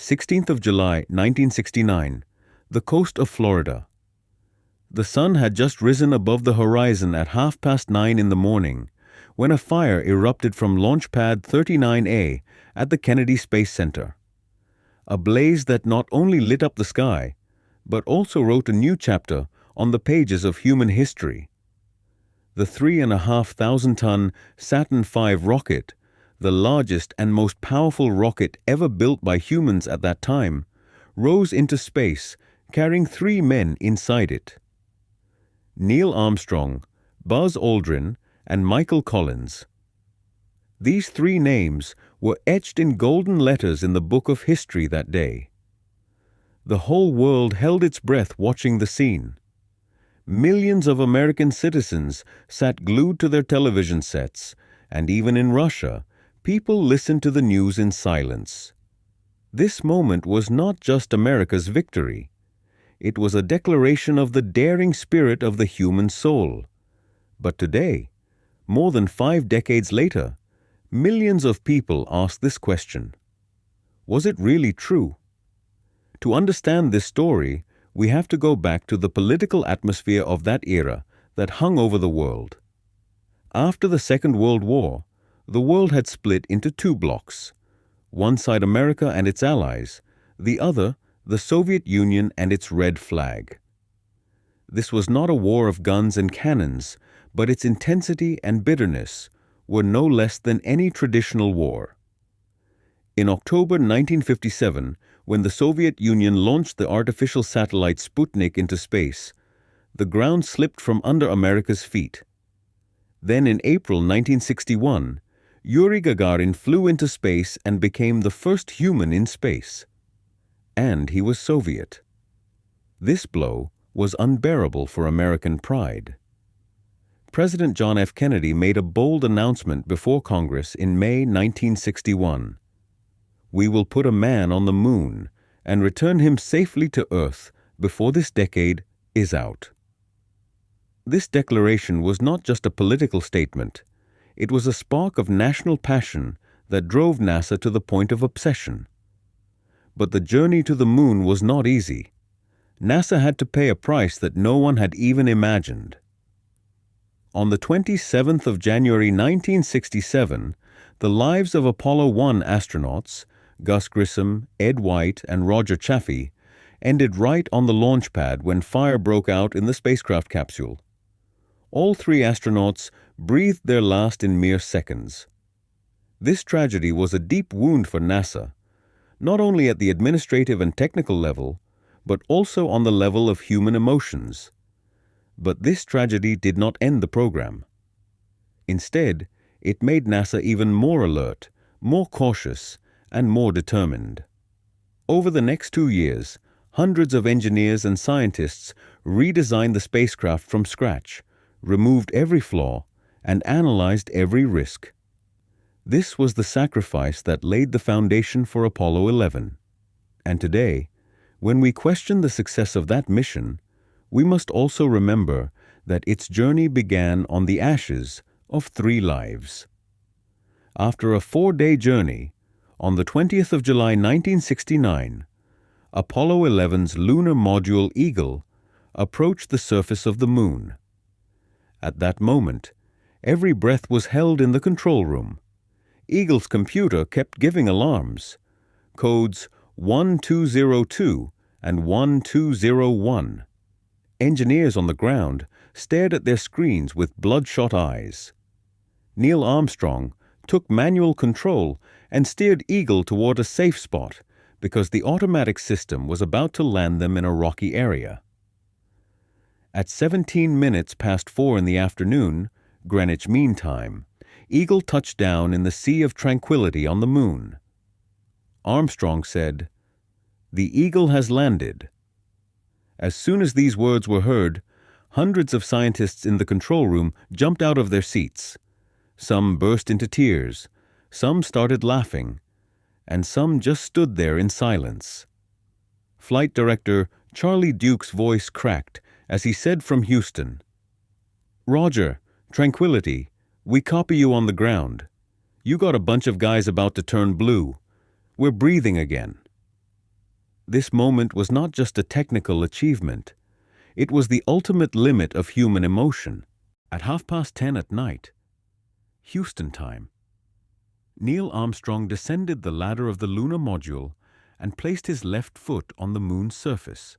16th of July, 1969, the coast of Florida. The sun had just risen above the horizon at 9:30 in the morning when a fire erupted from Launch Pad 39A at the Kennedy Space Center. A blaze that not only lit up the sky, but also wrote a new chapter on the pages of human history. The 3,500-ton Saturn V rocket, the largest and most powerful rocket ever built by humans at that time, rose into space carrying 3 men inside it: Neil Armstrong, Buzz Aldrin, and Michael Collins. These 3 names were etched in golden letters in the book of history that day. The whole world held its breath watching the scene. Millions of American citizens sat glued to their television sets, and even in Russia, people listened to the news in silence. This moment was not just America's victory. It was a declaration of the daring spirit of the human soul. But today, more than 5 decades later, millions of people ask this question: was it really true? To understand this story, we have to go back to the political atmosphere of that era that hung over the world. After the Second World War, the world had split into 2 blocks. One side America and its allies, the other the Soviet Union and its red flag. This was not a war of guns and cannons, but its intensity and bitterness were no less than any traditional war. In October 1957, when the Soviet Union launched the artificial satellite Sputnik into space, the ground slipped from under America's feet. Then in April 1961, Yuri Gagarin flew into space and became the first human in space. And he was Soviet. This blow was unbearable for American pride. President John F. Kennedy made a bold announcement before Congress in May 1961. "We will put a man on the moon and return him safely to Earth before this decade is out." This declaration was not just a political statement. It was a spark of national passion that drove NASA to the point of obsession. But the journey to the moon was not easy. NASA had to pay a price that no one had even imagined. On the 27th of January 1967, the lives of Apollo 1 astronauts, Gus Grissom, Ed White, and Roger Chaffee, ended right on the launch pad when fire broke out in the spacecraft capsule. All 3 astronauts breathed their last in mere seconds. This tragedy was a deep wound for NASA, not only at the administrative and technical level, but also on the level of human emotions. But this tragedy did not end the program. Instead, it made NASA even more alert, more cautious, and more determined. Over the next 2 years, hundreds of engineers and scientists redesigned the spacecraft from scratch, removed every flaw, and analyzed every risk. This was the sacrifice that laid the foundation for Apollo 11. And today, when we question the success of that mission, we must also remember that its journey began on the ashes of 3 lives. After a 4-day journey, on the 20th of July 1969, Apollo 11's lunar module Eagle approached the surface of the moon. At that moment, every breath was held in the control room. Eagle's computer kept giving alarms, codes 1202 and 1201. Engineers on the ground stared at their screens with bloodshot eyes. Neil Armstrong took manual control and steered Eagle toward a safe spot because the automatic system was about to land them in a rocky area. At 17 minutes past 4 in the afternoon, Greenwich Mean Time, Eagle touched down in the Sea of Tranquility on the moon. Armstrong said, "The Eagle has landed." As soon as these words were heard, hundreds of scientists in the control room jumped out of their seats. Some burst into tears, some started laughing, and some just stood there in silence. Flight Director Charlie Duke's voice cracked as he said from Houston, "Roger, Tranquility, we copy you on the ground. You got a bunch of guys about to turn blue. We're breathing again." This moment was not just a technical achievement. It was the ultimate limit of human emotion. At 10:30 at night, Houston time, Neil Armstrong descended the ladder of the lunar module and placed his left foot on the moon's surface.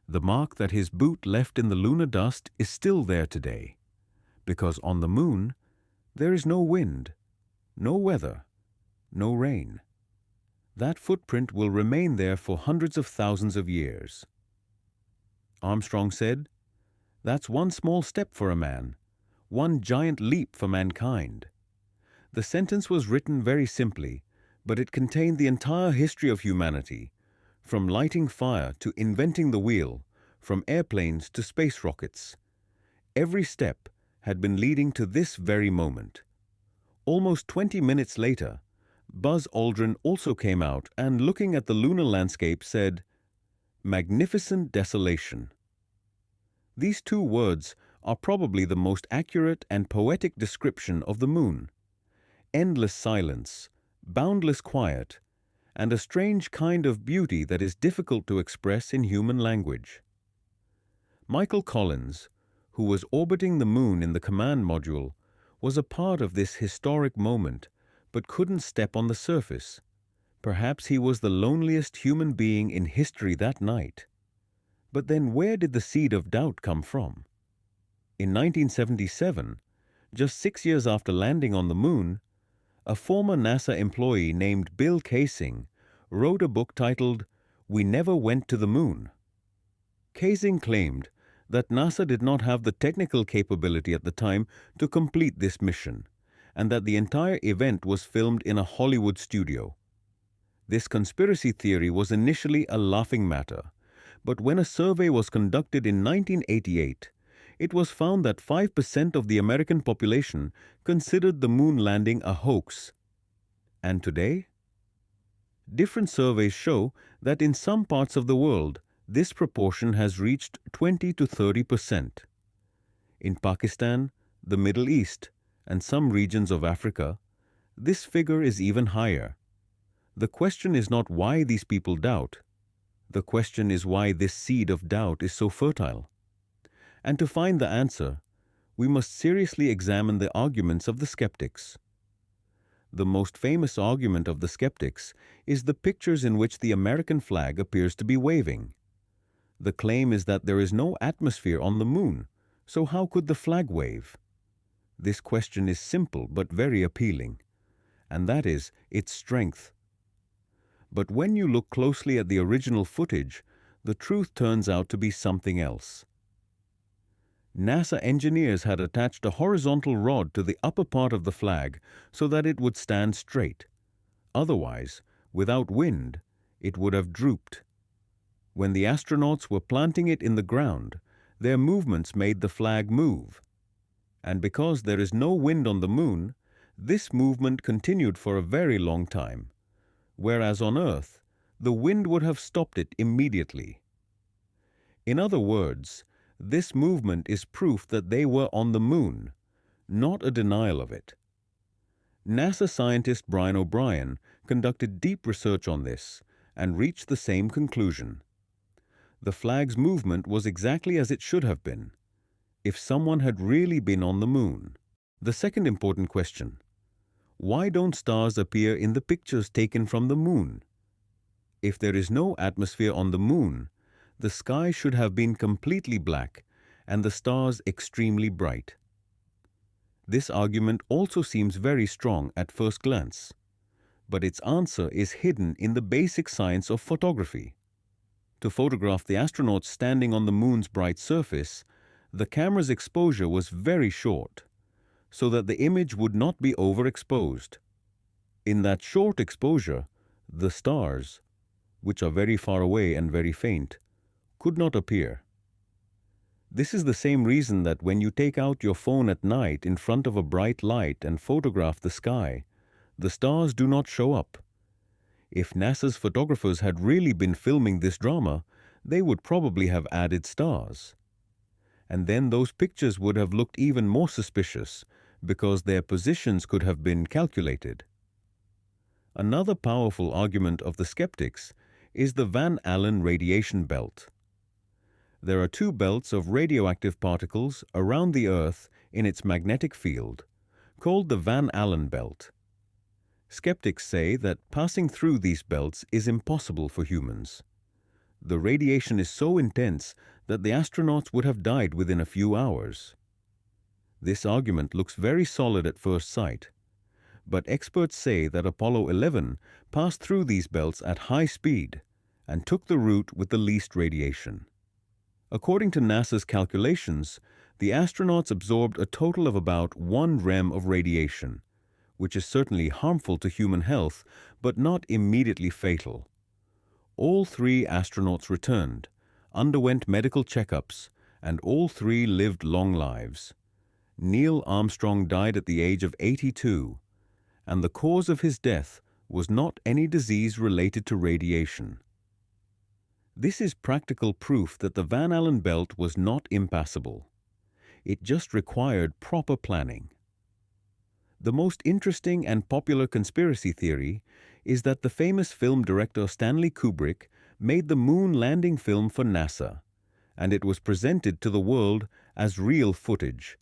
The mark that his boot left in the lunar dust is still there today, because on the moon there is no wind, no weather, no rain. That footprint will remain there for hundreds of thousands of years. Armstrong said, "That's one small step for a man, one giant leap for mankind." The sentence was written very simply, but it contained the entire history of humanity, from lighting fire to inventing the wheel, from airplanes to space rockets. Every step had been leading to this very moment. Almost 20 minutes later, Buzz Aldrin also came out and, looking at the lunar landscape, said, "Magnificent desolation." These two words are probably the most accurate and poetic description of the moon. Endless silence, boundless quiet, and a strange kind of beauty that is difficult to express in human language. Michael Collins, who was orbiting the moon in the command module, was a part of this historic moment, but couldn't step on the surface. Perhaps he was the loneliest human being in history that night. But then where did the seed of doubt come from? In 1977, just 6 years after landing on the moon, a former NASA employee named Bill Kaysing wrote a book titled "We Never Went to the Moon." Kaysing claimed that NASA did not have the technical capability at the time to complete this mission, and that the entire event was filmed in a Hollywood studio. This conspiracy theory was initially a laughing matter, but when a survey was conducted in 1988, it was found that 5% of the American population considered the moon landing a hoax. And today? Different surveys show that in some parts of the world, this proportion has reached 20 to 30%. In Pakistan, the Middle East, and some regions of Africa, this figure is even higher. The question is not why these people doubt. The question is why this seed of doubt is so fertile. And to find the answer, we must seriously examine the arguments of the skeptics. The most famous argument of the skeptics is the pictures in which the American flag appears to be waving. The claim is that there is no atmosphere on the moon, so how could the flag wave? This question is simple but very appealing, and that is its strength. But when you look closely at the original footage, the truth turns out to be something else. NASA engineers had attached a horizontal rod to the upper part of the flag so that it would stand straight. Otherwise, without wind, it would have drooped. When the astronauts were planting it in the ground, their movements made the flag move. And because there is no wind on the moon, this movement continued for a very long time, whereas on Earth, the wind would have stopped it immediately. In other words, this movement is proof that they were on the moon, not a denial of it. NASA scientist Brian O'Brien conducted deep research on this and reached the same conclusion. The flag's movement was exactly as it should have been, if someone had really been on the moon. The second important question: why don't stars appear in the pictures taken from the moon? If there is no atmosphere on the moon, the sky should have been completely black and the stars extremely bright. This argument also seems very strong at first glance, but its answer is hidden in the basic science of photography. To photograph the astronauts standing on the moon's bright surface, the camera's exposure was very short, so that the image would not be overexposed. In that short exposure, the stars, which are very far away and very faint, could not appear. This is the same reason that when you take out your phone at night in front of a bright light and photograph the sky, the stars do not show up. If NASA's photographers had really been filming this drama, they would probably have added stars. And then those pictures would have looked even more suspicious because their positions could have been calculated. Another powerful argument of the skeptics is the Van Allen radiation belt. There are two belts of radioactive particles around the Earth in its magnetic field, called the Van Allen belt. Skeptics say that passing through these belts is impossible for humans. The radiation is so intense that the astronauts would have died within a few hours. This argument looks very solid at first sight, but experts say that Apollo 11 passed through these belts at high speed and took the route with the least radiation. According to NASA's calculations, the astronauts absorbed a total of about 1 rem of radiation, which is certainly harmful to human health, but not immediately fatal. All 3 astronauts returned, underwent medical checkups, and all 3 lived long lives. Neil Armstrong died at the age of 82, and the cause of his death was not any disease related to radiation. This is practical proof that the Van Allen belt was not impassable. It just required proper planning. The most interesting and popular conspiracy theory is that the famous film director Stanley Kubrick made the moon landing film for NASA, and it was presented to the world as real footage.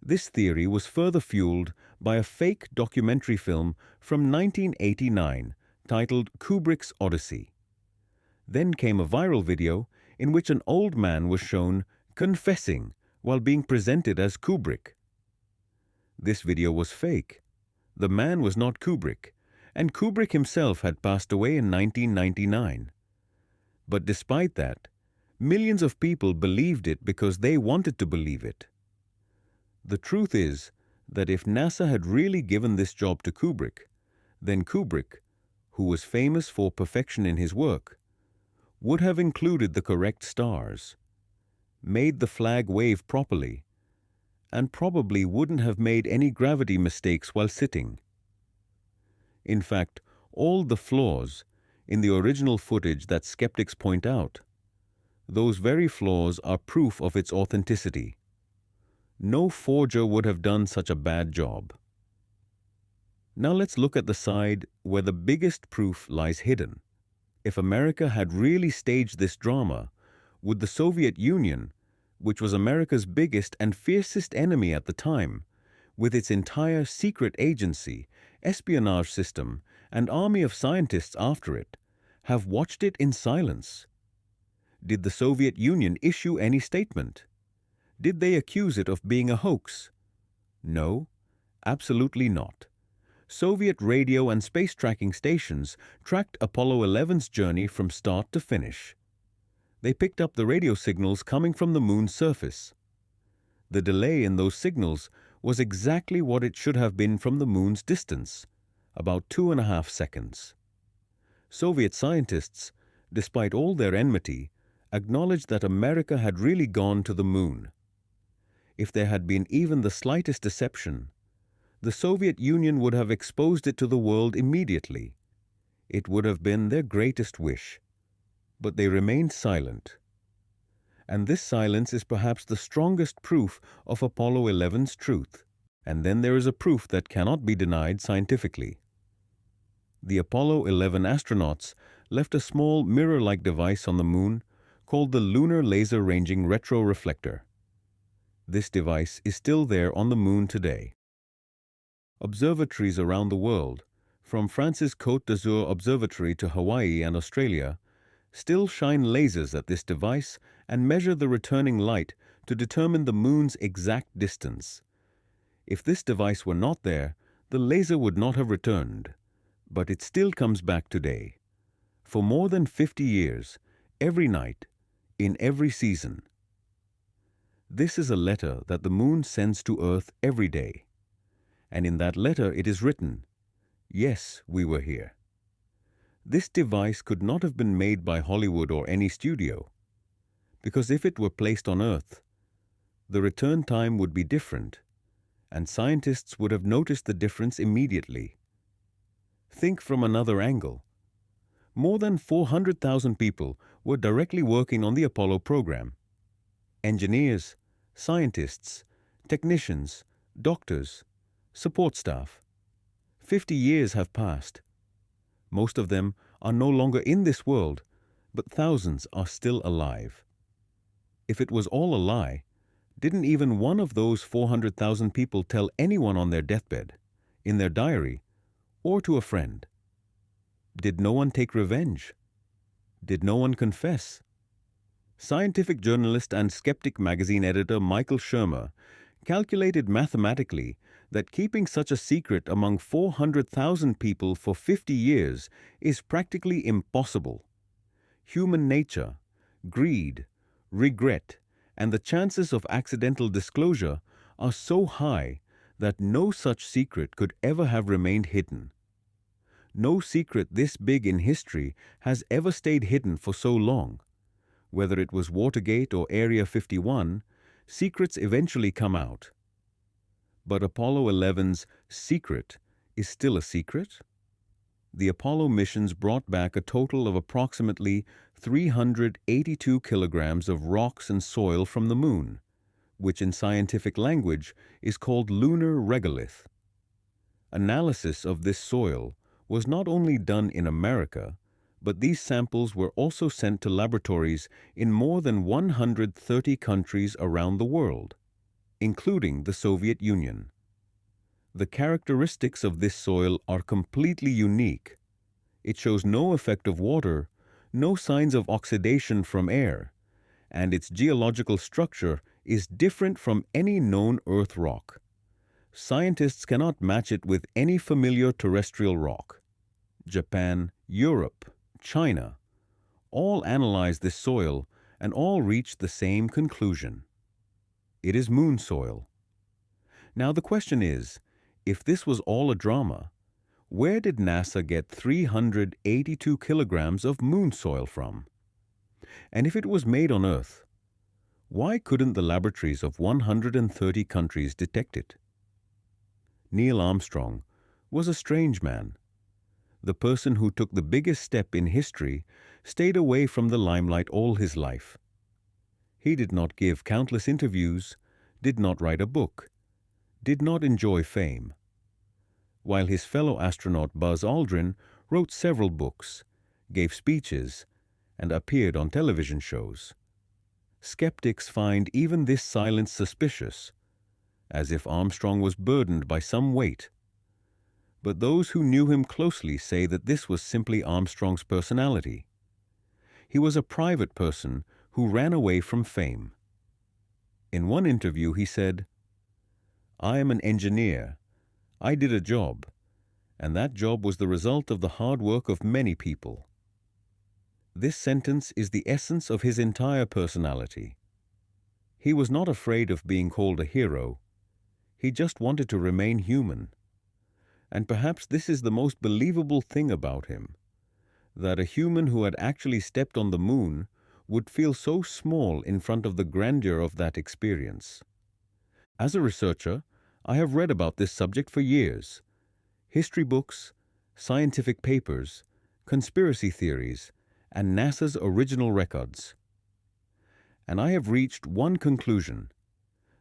This theory was further fueled by a fake documentary film from 1989 titled Kubrick's Odyssey. Then came a viral video in which an old man was shown confessing while being presented as Kubrick. This video was fake. The man was not Kubrick, and Kubrick himself had passed away in 1999. But despite that, millions of people believed it because they wanted to believe it. The truth is that if NASA had really given this job to Kubrick, then Kubrick, who was famous for perfection in his work, would have included the correct stars, made the flag wave properly, and probably wouldn't have made any gravity mistakes while sitting. In fact, all the flaws in the original footage that skeptics point out, those very flaws are proof of its authenticity. No forger would have done such a bad job. Now let's look at the side where the biggest proof lies hidden. If America had really staged this drama, would the Soviet Union, which was America's biggest and fiercest enemy at the time, with its entire secret agency, espionage system, and army of scientists after it, have watched it in silence? Did the Soviet Union issue any statement? Did they accuse it of being a hoax? No, absolutely not. Soviet radio and space tracking stations tracked Apollo 11's journey from start to finish. They picked up the radio signals coming from the moon's surface. The delay in those signals was exactly what it should have been from the moon's distance, about 2.5 seconds. Soviet scientists, despite all their enmity, acknowledged that America had really gone to the moon. If there had been even the slightest deception, the Soviet Union would have exposed it to the world immediately. It would have been their greatest wish. But they remained silent. And this silence is perhaps the strongest proof of Apollo 11's truth. And then there is a proof that cannot be denied scientifically. The Apollo 11 astronauts left a small mirror-like device on the moon called the Lunar Laser Ranging Retroreflector. This device is still there on the moon today. Observatories around the world, from France's Côte d'Azur Observatory to Hawaii and Australia, still shine lasers at this device and measure the returning light to determine the moon's exact distance. If this device were not there, the laser would not have returned. But it still comes back today. For more than 50 years, every night, in every season. This is a letter that the moon sends to Earth every day. And in that letter it is written, "Yes, we were here." This device could not have been made by Hollywood or any studio, because if it were placed on Earth, the return time would be different, and scientists would have noticed the difference immediately. Think from another angle. More than 400,000 people were directly working on the Apollo program. Engineers, scientists, technicians, doctors, support staff. 50 years have passed. Most of them are no longer in this world, but thousands are still alive. If it was all a lie, didn't even one of those 400,000 people tell anyone on their deathbed, in their diary, or to a friend? Did no one take revenge? Did no one confess? Scientific journalist and Skeptic magazine editor Michael Shermer calculated mathematically that keeping such a secret among 400,000 people for 50 years is practically impossible. Human nature, greed, regret, and the chances of accidental disclosure are so high that no such secret could ever have remained hidden. No secret this big in history has ever stayed hidden for so long. Whether it was Watergate or Area 51, secrets eventually come out. But Apollo 11's secret is still a secret? The Apollo missions brought back a total of approximately 382 kilograms of rocks and soil from the Moon, which in scientific language is called lunar regolith. Analysis of this soil was not only done in America, but these samples were also sent to laboratories in more than 130 countries around the world, including the Soviet Union. The characteristics of this soil are completely unique. It shows no effect of water, no signs of oxidation from air, and its geological structure is different from any known Earth rock. Scientists cannot match it with any familiar terrestrial rock. Japan, Europe, China, all analyzed this soil and all reached the same conclusion. It is moon soil. Now the question is, if this was all a drama, where did NASA get 382 kilograms of moon soil from? And if it was made on Earth, why couldn't the laboratories of 130 countries detect it? Neil Armstrong was a strange man. The person who took the biggest step in history stayed away from the limelight all his life. He did not give countless interviews, did not write a book, did not enjoy fame. While his fellow astronaut Buzz Aldrin wrote several books, gave speeches, and appeared on television shows. Skeptics find even this silence suspicious, as if Armstrong was burdened by some weight. But those who knew him closely say that this was simply Armstrong's personality. He was a private person who ran away from fame. In one interview he said, "I am an engineer. I did a job, and that job was the result of the hard work of many people." This sentence is the essence of his entire personality. He was not afraid of being called a hero. He just wanted to remain human. And perhaps this is the most believable thing about him, that a human who had actually stepped on the moon would feel so small in front of the grandeur of that experience. As a researcher, I have read about this subject for years. History books, scientific papers, conspiracy theories, and NASA's original records. And I have reached one conclusion.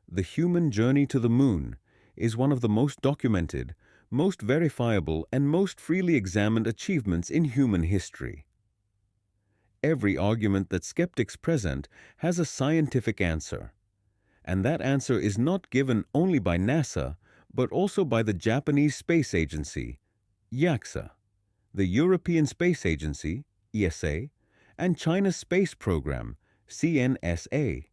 The human journey to the moon is one of the most documented, most verifiable, and most freely examined achievements in human history. Every argument that skeptics present has a scientific answer, and that answer is not given only by NASA, but also by the Japanese Space Agency, JAXA, the European Space Agency, ESA, and China's Space Program, CNSA.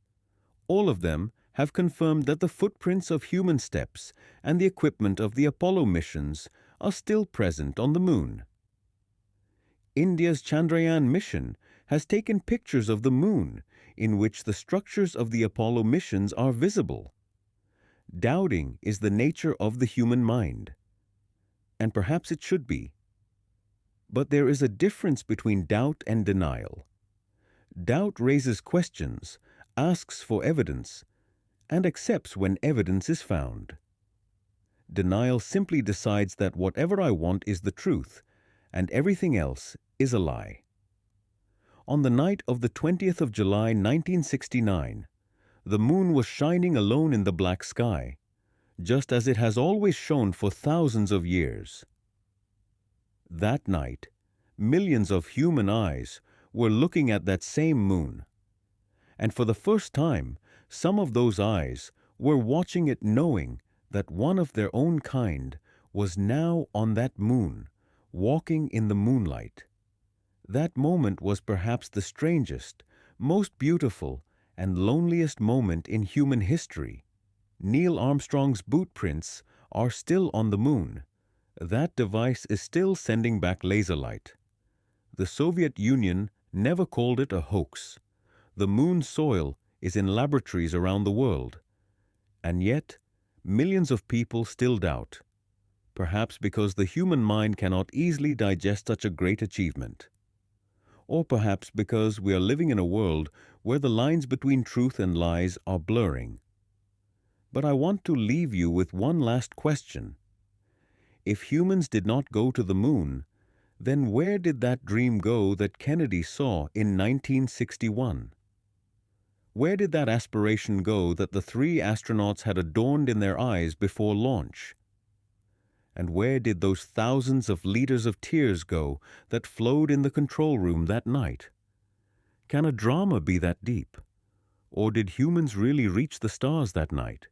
All of them have confirmed that the footprints of human steps and the equipment of the Apollo missions are still present on the moon. India's Chandrayaan mission has taken pictures of the moon in which the structures of the Apollo missions are visible. Doubting is the nature of the human mind, and perhaps it should be. But there is a difference between doubt and denial. Doubt raises questions, asks for evidence, and accepts when evidence is found. Denial simply decides that whatever I want is the truth, and everything else is a lie. On the night of the 20th of July 1969, the moon was shining alone in the black sky, just as it has always shone for thousands of years. That night, millions of human eyes were looking at that same moon. And for the first time, some of those eyes were watching it knowing that one of their own kind was now on that moon, walking in the moonlight. That moment was perhaps the strangest, most beautiful, and loneliest moment in human history. Neil Armstrong's boot prints are still on the moon. That device is still sending back laser light. The Soviet Union never called it a hoax. The moon's soil is in laboratories around the world. And yet, millions of people still doubt, perhaps because the human mind cannot easily digest such a great achievement. Or perhaps because we are living in a world where the lines between truth and lies are blurring. But I want to leave you with one last question. If humans did not go to the moon, then where did that dream go that Kennedy saw in 1961? Where did that aspiration go that the 3 astronauts had adorned in their eyes before launch? And where did those thousands of liters of tears go that flowed in the control room that night? Can a drama be that deep? Or did humans really reach the stars that night?